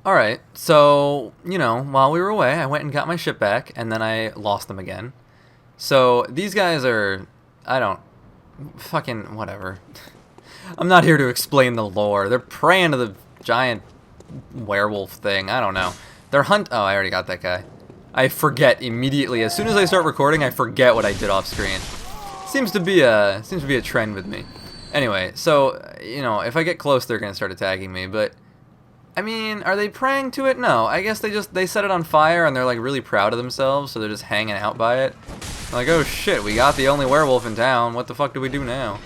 Alright, so, you know, while we were away, I went and got my shit back, and then I lost them again. So, these guys are... I don't... Fucking... whatever. I'm not here to explain the lore. They're praying to the giant werewolf thing. I don't know. They're Oh, I already got that guy. I forget immediately. As soon as I start recording, I forget what I did off screen. Seems to be a trend with me. Anyway, so, you know, if I get close, they're gonna start attacking me, but... I mean, are they praying to it? No, I guess they set it on fire and they're like really proud of themselves, so they're just hanging out by it. Like, oh shit, we got the only werewolf in town. What the fuck do we do now?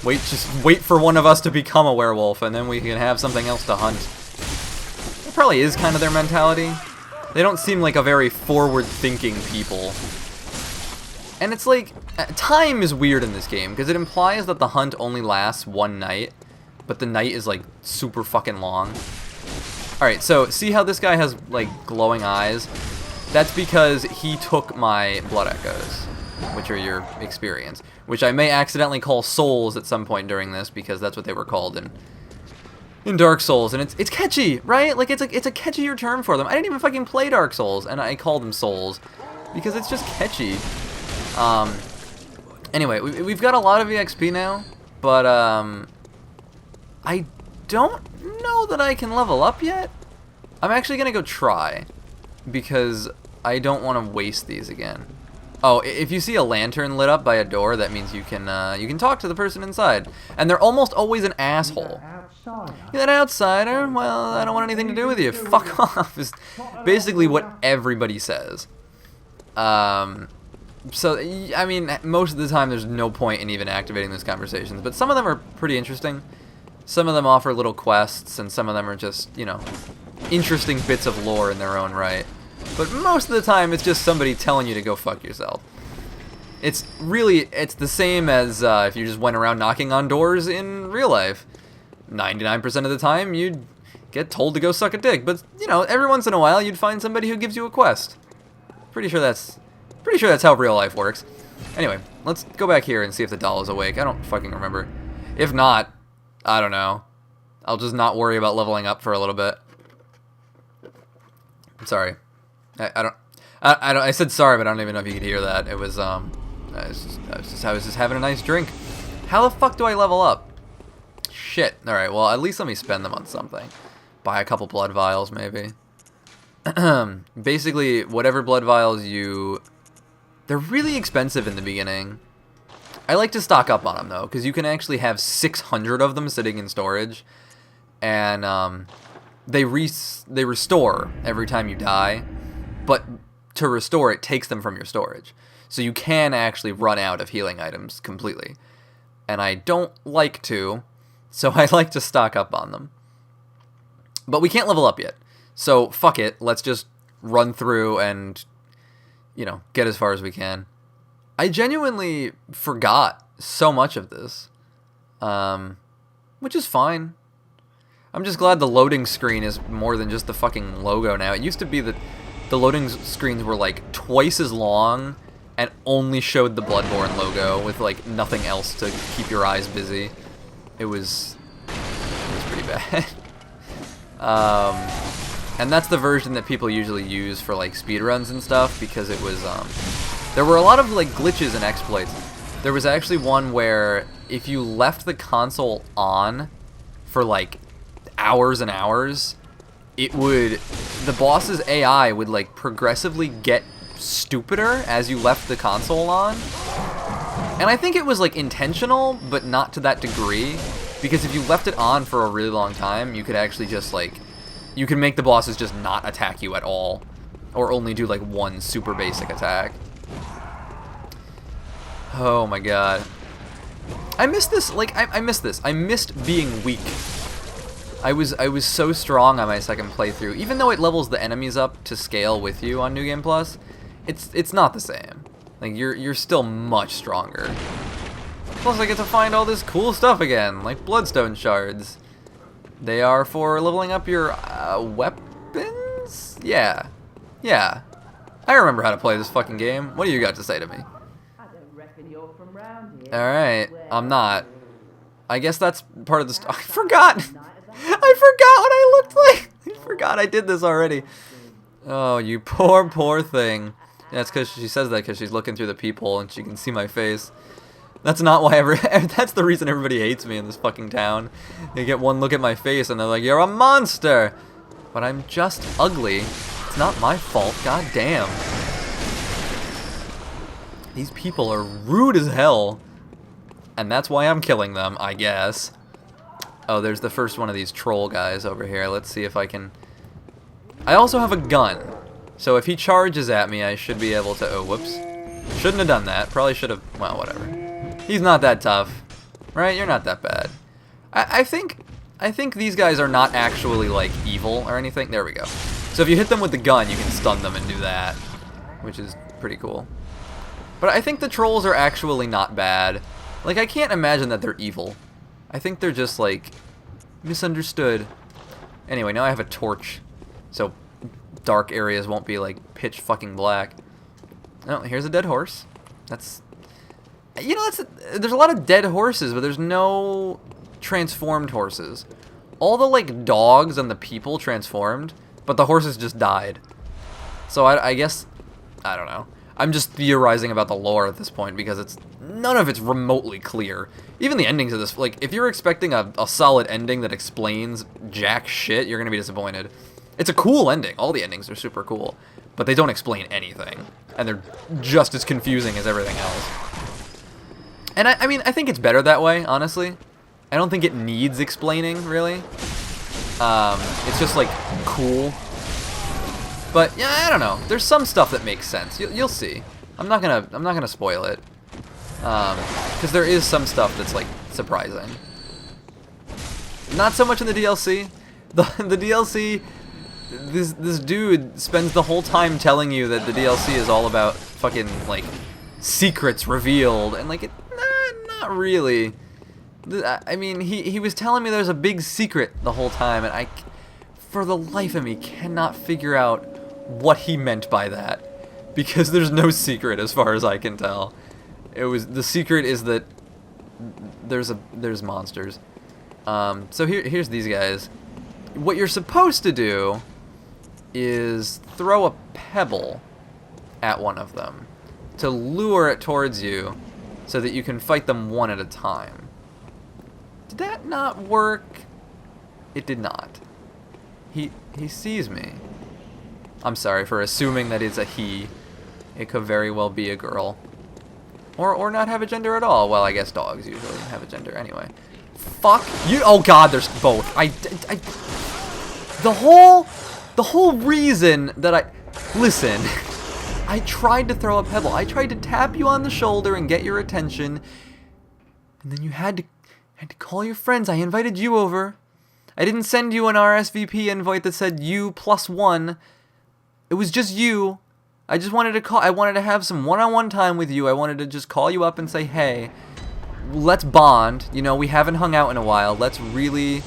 Just wait for one of us to become a werewolf and then we can have something else to hunt. That probably is kind of their mentality. They don't seem like a very forward-thinking people. And it's like, time is weird in this game because it implies that the hunt only lasts one night. But the night is, like, super fucking long. Alright, so see how this guy has, like, glowing eyes? That's because he took my blood echoes, which are your experience. Which I may accidentally call souls at some point during this, because that's what they were called in Dark Souls. And it's catchy, right? Like, it's a catchier term for them. I didn't even fucking play Dark Souls, and I call them souls. Because it's just catchy. Anyway, we've got a lot of EXP now, but, I don't know that I can level up yet. I'm actually gonna go try because I don't want to waste these again. Oh, if you see a lantern lit up by a door, that means you can talk to the person inside, and they're almost always an asshole. You're an outsider? Well, I don't want anything to do with you. Fuck off is basically what everybody says. So, I mean, most of the time there's no point in even activating those conversations, but some of them are pretty interesting. Some of them offer little quests, and some of them are just, you know, interesting bits of lore in their own right. But most of the time, it's just somebody telling you to go fuck yourself. It's the same as if you just went around knocking on doors in real life. 99% of the time, you'd get told to go suck a dick. But, you know, every once in a while, you'd find somebody who gives you a quest. Pretty sure that's how real life works. Anyway, let's go back here and see if the doll is awake. I don't fucking remember. If not... I don't know. I'll just not worry about leveling up for a little bit. I'm sorry. I said sorry, but I don't even know if you could hear that. It was I was just having a nice drink. How the fuck do I level up? Shit. All right. Well, at least let me spend them on something. Buy a couple blood vials, maybe. Basically, whatever blood vials they're really expensive in the beginning. I like to stock up on them, though, because you can actually have 600 of them sitting in storage, and they restore every time you die, but to restore it takes them from your storage. So you can actually run out of healing items completely, and I don't like to, so I like to stock up on them. But we can't level up yet, so fuck it, let's just run through and, you know, get as far as we can. I genuinely forgot so much of this, which is fine. I'm just glad the loading screen is more than just the fucking logo now. It used to be that the loading screens were like twice as long and only showed the Bloodborne logo with like nothing else to keep your eyes busy. It was pretty bad. And that's the version that people usually use for like speedruns and stuff because it was there were a lot of like glitches and exploits. There was actually one where if you left the console on for like hours and hours, the boss's AI would like progressively get stupider as you left the console on. And I think it was like intentional, but not to that degree, because if you left it on for a really long time, you could actually just like, you can make the bosses just not attack you at all, or only do like one super basic attack. Oh my god. I missed this, like, I missed this. I missed being weak. I was so strong on my second playthrough. Even though it levels the enemies up to scale with you on New Game Plus, it's not the same. Like, you're still much stronger. Plus, I get to find all this cool stuff again, like bloodstone shards. They are for leveling up your weapons? Yeah. Yeah. I remember how to play this fucking game. What do you got to say to me? Alright, I'm not. I guess that's part of the I forgot! I forgot what I god, I did this already. Oh, you poor, poor thing. Yeah, it's because she says that because she's looking through the peephole and she can see my face. That's not why that's the reason everybody hates me in this fucking town. They get one look at my face and they're like, you're a monster! But I'm just ugly. It's not my fault, god damn. These people are rude as hell. And that's why I'm killing them, I guess. Oh, there's the first one of these troll guys over here. Let's see if I can... I also have a gun. So if he charges at me, I should be able to... Oh, whoops. Shouldn't have done that. Probably should have... Well, whatever. He's not that tough. Right? You're not that bad. I think these guys are not actually, like, evil or anything. There we go. So if you hit them with the gun, you can stun them and do that. Which is pretty cool. But I think the trolls are actually not bad. Like, I can't imagine that they're evil. I think they're just, like, misunderstood. Anyway, now I have a torch. So dark areas won't be, like, pitch fucking black. Oh, here's a dead horse. That's... You know, there's a lot of dead horses, but there's no transformed horses. All the, like, dogs and the people transformed, but the horses just died. So I guess... I don't know. I'm just theorizing about the lore at this point because none of it's remotely clear. Even the endings of this, like, if you're expecting a solid ending that explains jack shit, you're gonna be disappointed. It's a cool ending. All the endings are super cool, but they don't explain anything, and they're just as confusing as everything else. And I mean, I think it's better that way, honestly. I don't think it needs explaining, really. It's just, like, cool. But yeah, I don't know. There's some stuff that makes sense. You'll see. I'm not gonna spoil it, because there is some stuff that's, like, surprising. Not so much in the DLC. The DLC, this dude spends the whole time telling you that the DLC is all about fucking, like, secrets revealed, and, like, not really. I mean, he was telling me there's a big secret the whole time, and I, for the life of me, cannot figure out what he meant by that, because there's no secret as far as I can tell. The secret is that there's monsters. So here's these guys. What you're supposed to do is throw a pebble at one of them to lure it towards you so that you can fight them one at a time. Did that not work? It did not. He sees me. I'm sorry for assuming that it's a he. It could very well be a girl. Or not have a gender at all. Well, I guess dogs usually have a gender anyway. Fuck you. Oh god, there's both. The whole reason that listen, I tried to throw a pebble. I tried to tap you on the shoulder and get your attention. And then you had to call your friends. I invited you over. I didn't send you an RSVP invite that said you +1. It was just you. I just wanted to call. I wanted to have some one-on-one time with you. I wanted to just call you up and say, hey, let's bond. You know, we haven't hung out in a while. Let's really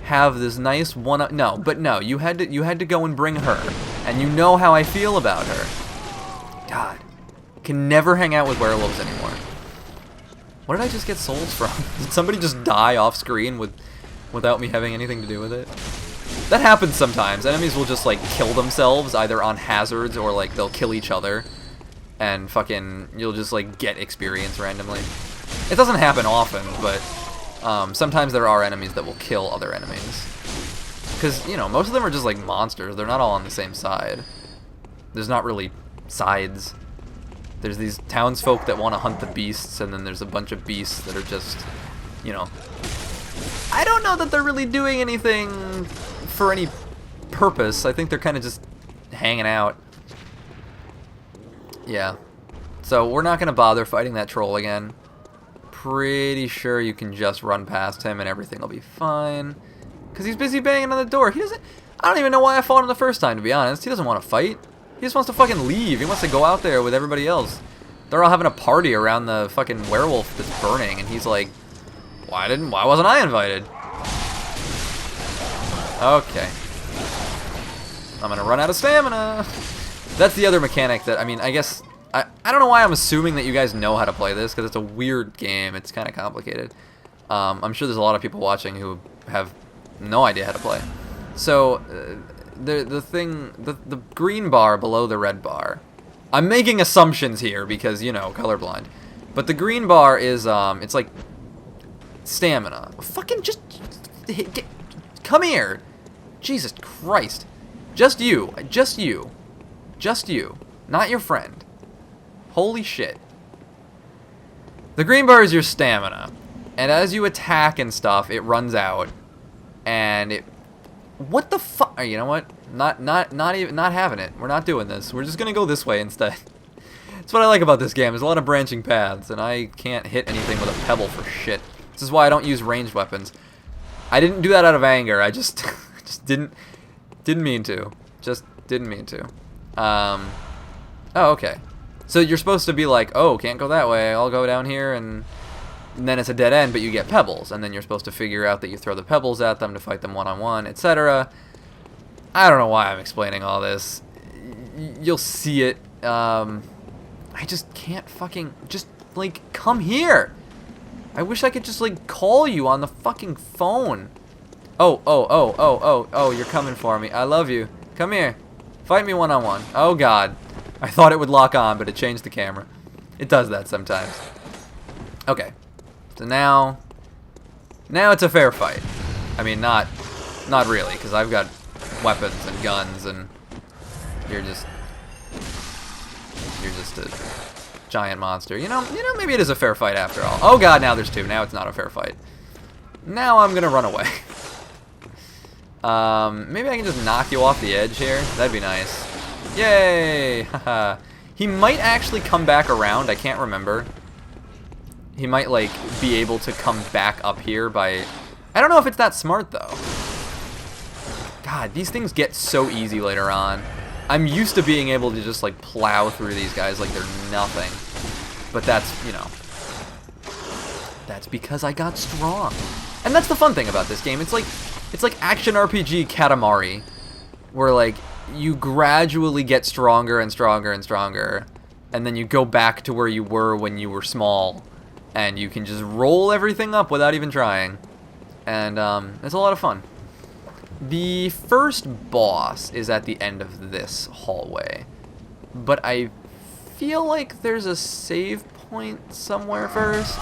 have this nice one. No, you had to go and bring her, and you know how I feel about her. God, can never hang out with werewolves anymore. What did I just get souls from? Did somebody just die off screen without me having anything to do with it? That happens sometimes. Enemies will just, like, kill themselves, either on hazards or, like, they'll kill each other. And fucking, you'll just, like, get experience randomly. It doesn't happen often, but sometimes there are enemies that will kill other enemies. Because, you know, most of them are just, like, monsters. They're not all on the same side. There's not really sides. There's these townsfolk that want to hunt the beasts, and then there's a bunch of beasts that are just, you know... I don't know that they're really doing anything for any purpose. I think they're kind of just hanging out. Yeah. So we're not going to bother fighting that troll again. Pretty sure you can just run past him and everything will be fine. Because he's busy banging on the door. I don't even know why I fought him the first time, to be honest. He doesn't want to fight. He just wants to fucking leave. He wants to go out there with everybody else. They're all having a party around the fucking werewolf that's burning, and he's like, why wasn't I invited? Okay. I'm gonna run out of stamina. That's the other mechanic that, I mean, I guess, I don't know why I'm assuming that you guys know how to play this, because it's a weird game. It's kind of complicated. I'm sure there's a lot of people watching who have no idea how to play. So, the green bar below the red bar. I'm making assumptions here because, you know, colorblind. But the green bar is it's like stamina. Fucking come here. Jesus Christ. Just you. Just you. Just you. Not your friend. Holy shit. The green bar is your stamina. And as you attack and stuff, it runs out. And it... What the fuck? You know what? Not having it. We're not doing this. We're just gonna go this way instead. That's what I like about this game. There's a lot of branching paths, and I can't hit anything with a pebble for shit. This is why I don't use ranged weapons. I didn't do that out of anger. I just didn't mean to. Just didn't mean to. Oh, okay. So you're supposed to be like, oh, can't go that way. I'll go down here, and then it's a dead end, but you get pebbles, and then you're supposed to figure out that you throw the pebbles at them to fight them one-on-one, etc. I don't know why I'm explaining all this. You'll see it. I just can't fucking... Just, like, come here! I wish I could just, like, call you on the fucking phone. Oh, you're coming for me. I love you. Come here. Fight me one-on-one. Oh, God. I thought it would lock on, but it changed the camera. It does that sometimes. Okay. So now it's a fair fight. I mean, not really, because I've got weapons and guns, and you're just a giant monster. You know, maybe it is a fair fight after all. Oh God, now there's two. Now it's not a fair fight. Now I'm gonna run away. Maybe I can just knock you off the edge here. That'd be nice. Yay! Haha. He might actually come back around. I can't remember. He might, like, be able to come back up here by... I don't know if it's that smart, though. God, these things get so easy later on. I'm used to being able to just, like, plow through these guys like they're nothing. But that's, you know... That's because I got strong. And that's the fun thing about this game. It's like action RPG Katamari. Where, like, you gradually get stronger and stronger and stronger. And then you go back to where you were when you were small. And you can just roll everything up without even trying. And it's a lot of fun. The first boss is at the end of this hallway. But I feel like there's a save point somewhere first.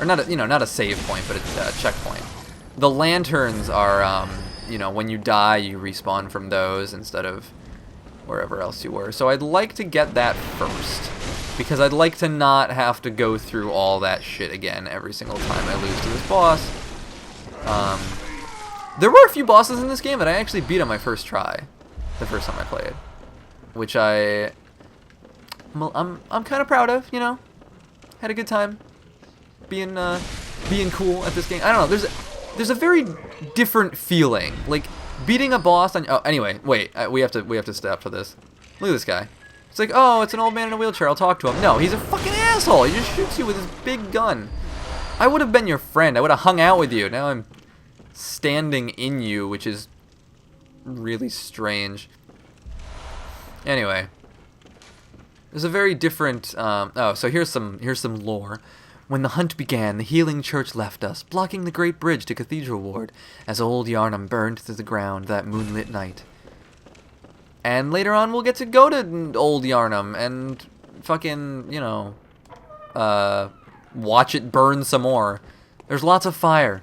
Or not a save point, but a checkpoint. The lanterns are, you know, when you die, you respawn from those instead of wherever else you were. So I'd like to get that first. Because I'd like to not have to go through all that shit again every single time I lose to this boss. There were a few bosses in this game that I actually beat on my first try. The first time I played. Which I'm kind of proud of, you know. Had a good time being cool at this game. I don't know, there's a very different feeling. Like, beating a boss on... Oh, anyway, wait, we have to step for this. Look at this guy. It's like, oh, it's an old man in a wheelchair, I'll talk to him. No, he's a fucking asshole. He just shoots you with his big gun. I would have been your friend. I would have hung out with you. Now I'm standing in you, which is really strange. Anyway. There's a very different... oh, so here's some lore. When the hunt began, the healing church left us, blocking the great bridge to Cathedral Ward, as old Yarnum burned to the ground that moonlit night. And later on, we'll get to go to old Yarnum and fucking, you know, watch it burn some more. There's lots of fire.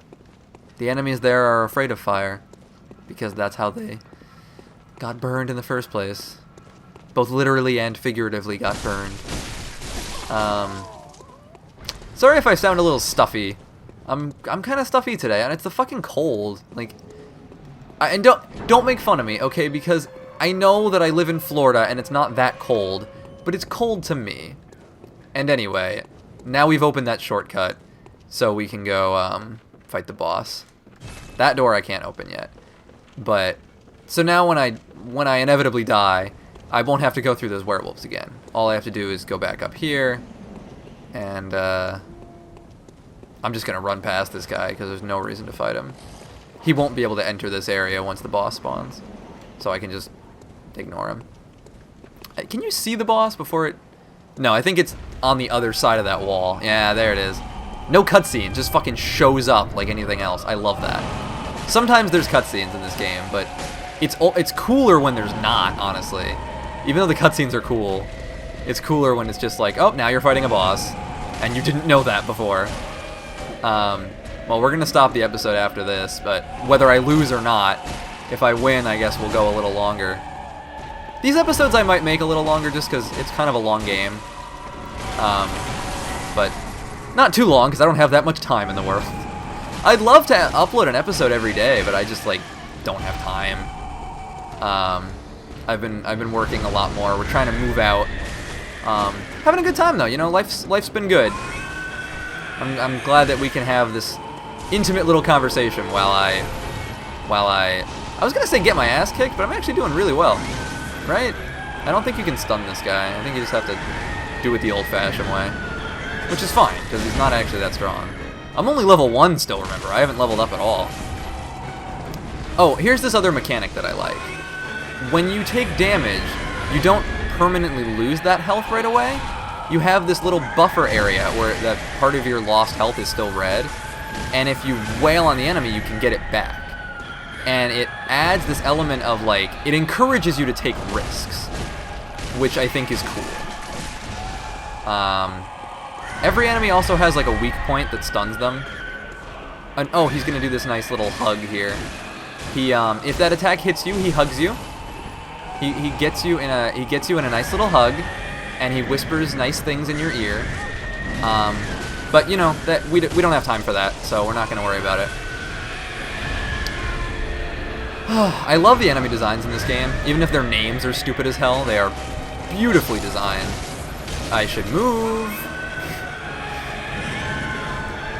The enemies there are afraid of fire, because that's how they got burned in the first place. Both literally and figuratively got burned. Sorry if I sound a little stuffy. I'm kind of stuffy today, and it's the fucking cold. Like, and don't make fun of me, okay? Because I know that I live in Florida and it's not that cold, but it's cold to me. And anyway, now we've opened that shortcut, so we can go fight the boss. That door I can't open yet, but so now when I inevitably die, I won't have to go through those werewolves again. All I have to do is go back up here, and I'm just gonna run past this guy because there's no reason to fight him. He won't be able to enter this area once the boss spawns, so I can just ignore him. Can you see the boss before it? No, I think it's on the other side of that wall. Yeah, there it is. No cutscene, just fucking shows up like anything else. I love that. Sometimes there's cutscenes in this game, but it's cooler when there's not, honestly. Even though the cutscenes are cool, it's cooler when it's just like, oh, now you're fighting a boss, and you didn't know that before. Well, we're gonna stop the episode after this, but whether I lose or not, if I win, I guess we'll go a little longer. These episodes I might make a little longer just because it's kind of a long game. But not too long because I don't have that much time in the world. I'd love to upload an episode every day, but I just like don't have time. I've been working a lot more. We're trying to move out. Having a good time though, you know, life's been good. I'm glad that we can have this intimate little conversation while I was gonna say get my ass kicked, but I'm actually doing really well, right? I don't think you can stun this guy. I think you just have to do it the old-fashioned way, which is fine because he's not actually that strong. I'm only level 1 still, remember? I haven't leveled up at all. Oh, here's this other mechanic that I like. When you take damage, you don't permanently lose that health right away. You have this little buffer area where that part of your lost health is still red, and if you wail on the enemy, you can get it back. And it adds this element of, like, it encourages you to take risks, which I think is cool. Every enemy also has, like, a weak point that stuns them. And, oh, he's gonna do this nice little hug here. He, if that attack hits you, he hugs you. He gets you in a nice little hug, and he whispers nice things in your ear. But you know that we don't have time for that, so we're not gonna worry about it. I love the enemy designs in this game, even if their names are stupid as hell. They are beautifully designed. I should move.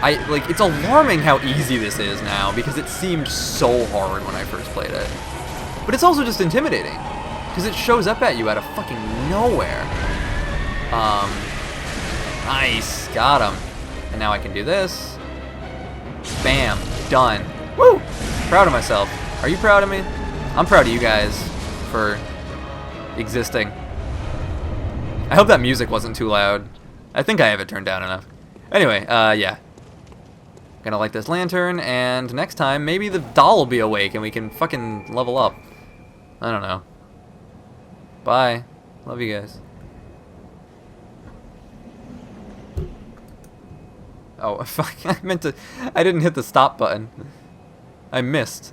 It's alarming how easy this is now because it seemed so hard when I first played it. But it's also just intimidating because it shows up at you out of fucking nowhere. Nice, got him. And now I can do this. Bam, done. Woo! Proud of myself. Are you proud of me? I'm proud of you guys for existing. I hope that music wasn't too loud. I think I have it turned down enough. Anyway, yeah. Gonna light this lantern, and next time, maybe the doll will be awake and we can fucking level up. I don't know. Bye. Love you guys. Oh, fuck. I didn't hit the stop button. I missed.